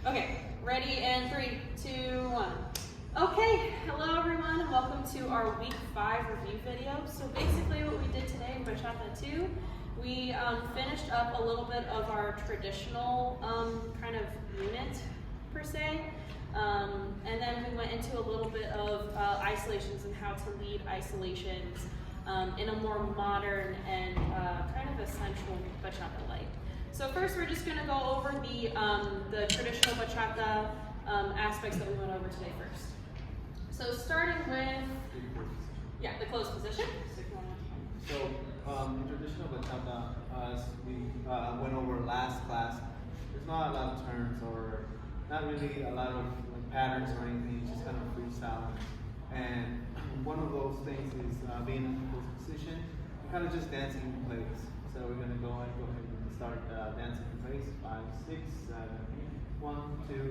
Okay, ready and 3, 2, 1. Okay, hello everyone and welcome to our week 5 review video. So basically what we did today in Bachata 2, we finished up a little bit of our traditional kind of unit per se. And then we went into a little bit of isolations and how to lead isolations in a more modern and kind of essential bachata-like. So first we're just going to go over the traditional bachata aspects that we went over today first. So starting with, the closed position. So in traditional bachata, as we went over last class, there's not a lot of terms or not really a lot of patterns or anything, it's just kind of freestyle. And one of those things is being in a closed position and kind of just dancing in place. So we're going to go ahead and start dancing in place. 5, 6, 7, 8. 1, 2, 3,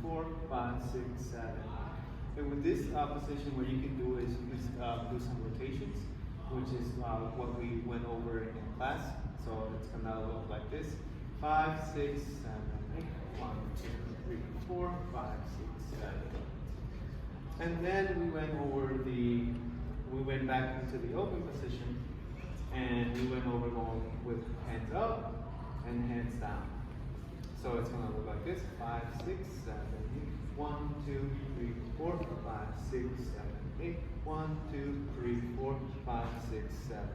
4, 5, 6, 7. And with this position, what you can do is you can do some rotations, which is what we went over in class. So it's going to look like this. 5, 6, 7, 8. 1, 2, 3, 4, 5, 6, 7. And then we went back into the open position, and we went over going with hands up and hands down. So it's going to look like this: 5, 6, 7, 8. 1, 2, 3, 4, 5, 6, 7, 8. 1, 2, 3, 4, 5, 6, 7, 8.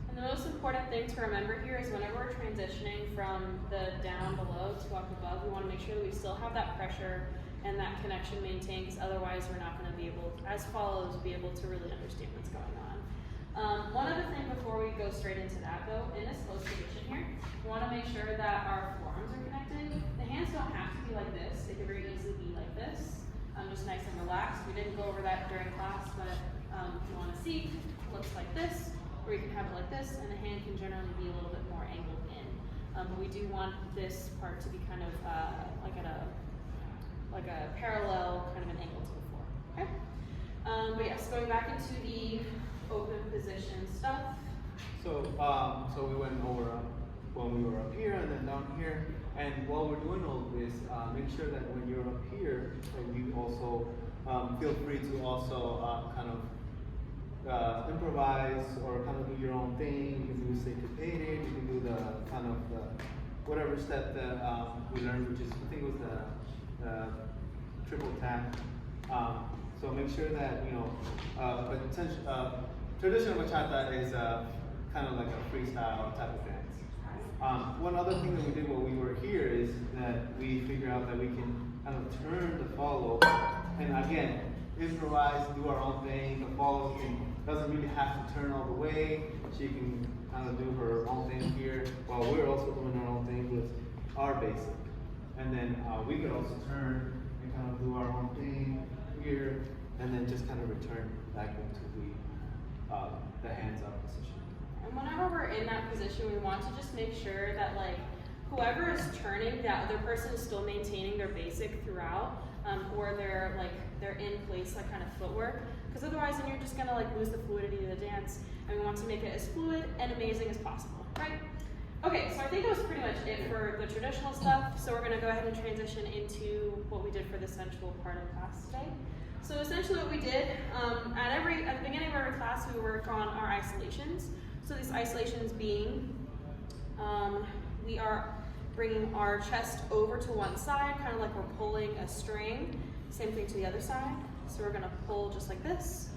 And the most important thing to remember here is whenever we're transitioning from the down below to up above, we want to make sure that we still have that pressure and that connection maintained, because otherwise we're not going to be able, as follows, be able to really understand what's going on. One other thing before we go straight into that though, in this closed position here, we want to make sure that our forearms are connected. The hands don't have to be like this, they can very easily be like this, just nice and relaxed. We didn't go over that during class, but if you want to see, it looks like this, or you can have it like this, and the hand can generally be a little bit more angled in. But we do want this part to be kind of like a parallel kind of an angle to the floor. Okay? But yes, going back into the open position stuff. So we went over when we were up here and then down here. And while we're doing all this, make sure that when you're up here, that you also feel free to also kind of improvise or kind of do your own thing. You can do syncopated, you can do the kind of whatever step that we learned, which is, I think it was the triple tap. So make sure that, traditional bachata is kind of like a freestyle type of dance. One other thing that we did while we were here is that we figured out that we can kind of turn the follow, and again, improvise, do our own thing. The follow doesn't really have to turn all the way. She can kind of do her own thing here, while we're also doing our own thing with our basic. And then we could also turn and kind of do our own thing here, and then just kind of return back into the hands up position. And whenever we're in that position, we want to just make sure that whoever is turning, that other person is still maintaining their basic throughout, or they're in place kind of footwork, because otherwise then you're just gonna lose the fluidity of the dance, and we want to make it as fluid and amazing as possible, right? Okay, so I think that was pretty much it for the traditional stuff. So we're gonna go ahead and transition into what we did for the sensual part of class today. So essentially what we did, at the beginning of every class, we work on our isolations. So these isolations being, we are bringing our chest over to one side, kind of like we're pulling a string. Same thing to the other side. So we're gonna pull just like this.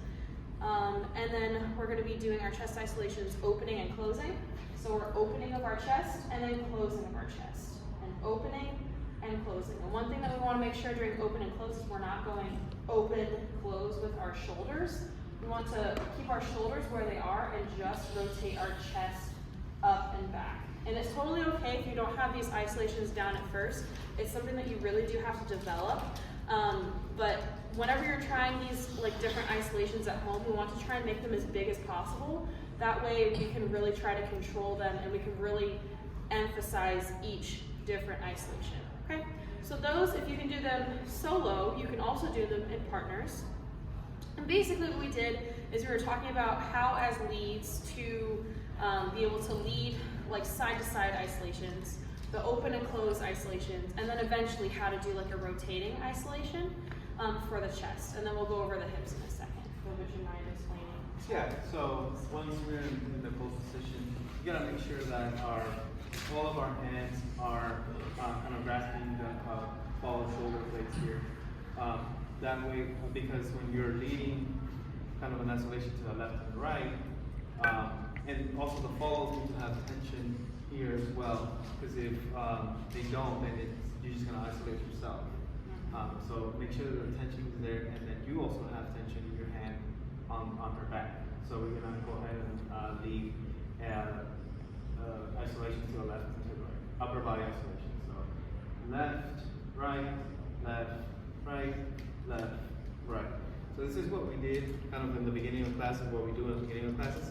And then we're gonna be doing our chest isolations opening and closing. So we're opening of our chest and then closing of our chest. And opening and closing. And one thing that we wanna make sure during open and close is we're not going open, close with our shoulders. We want to keep our shoulders where they are and just rotate our chest up and back. And it's totally okay if you don't have these isolations down at first. It's something that you really do have to develop. But whenever you're trying these different isolations at home, we want to try and make them as big as possible. That way we can really try to control them and we can really emphasize each different isolation. Okay? So those, if you can do them solo, you can also do them in partners. And basically what we did is we were talking about how as leads to be able to lead side-to-side isolations the open and close isolations, and then eventually how to do like a rotating isolation for the chest. And then we'll go over the hips in a second. So would you mind explaining? Yeah, so once we're in the closed position, you gotta make sure that all of our hands are kind of grasping the ball shoulder blades here. That way, because when you're leading kind of an isolation to the left and the right, and also the follows need to have tension here as well, because if they don't, then you're just gonna isolate yourself. So make sure that the tension is there, and then you also have tension in your hand on her back. So we're gonna go ahead and lead isolation to the left and to the right, upper body isolation. So left, right, left, right, left, right. So this is what we did kind of in the beginning of classes, what we do in the beginning of classes.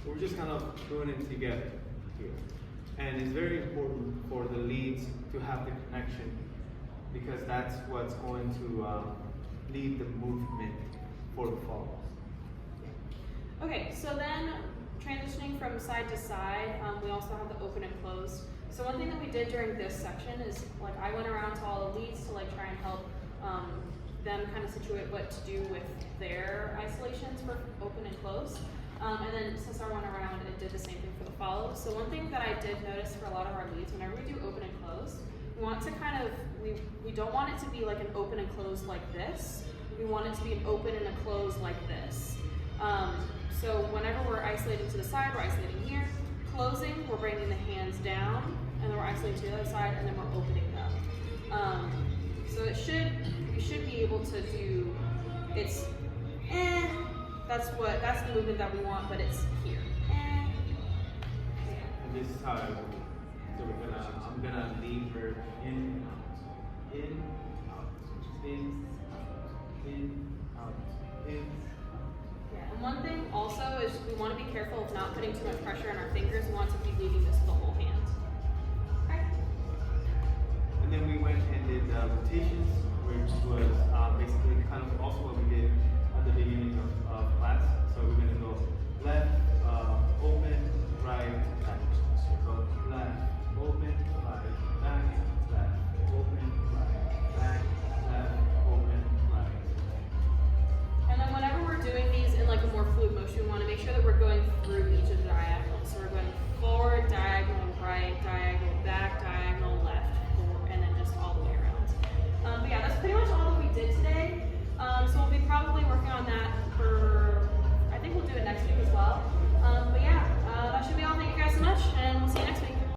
We're just kind of doing it together here. And it's very important for the leads to have the connection, because that's what's going to lead the movement for the follows. Okay, so then transitioning from side to side, we also have the open and closed. So one thing that we did during this section is, like, I went around to all the leads to like try and help them kind of situate what to do with their isolations for open and closed. And then Cesar went around and did the same thing for the follows. So one thing that I did notice for a lot of our leads, whenever we do open and closed, we want to kind of, we don't want it to be like an open and close like this. We want it to be an open and a close like this. So whenever we're isolating to the side, we're isolating here. Closing, we're bringing the hands down, and then we're isolating to the other side, and then we're opening up. So we should be able to do, it's that's the movement that we want, but it's here. And this is how I will do. So I'm gonna lead her in, out, in, out, in, out, in. Yeah, and one thing also is we want to be careful of not putting too much pressure on our fingers. We want to be leading this with the whole hand. Okay. And then we went and did rotations, which was basically kind of also what we did at the beginning of class. So we're going to go left, open, right, back. So left,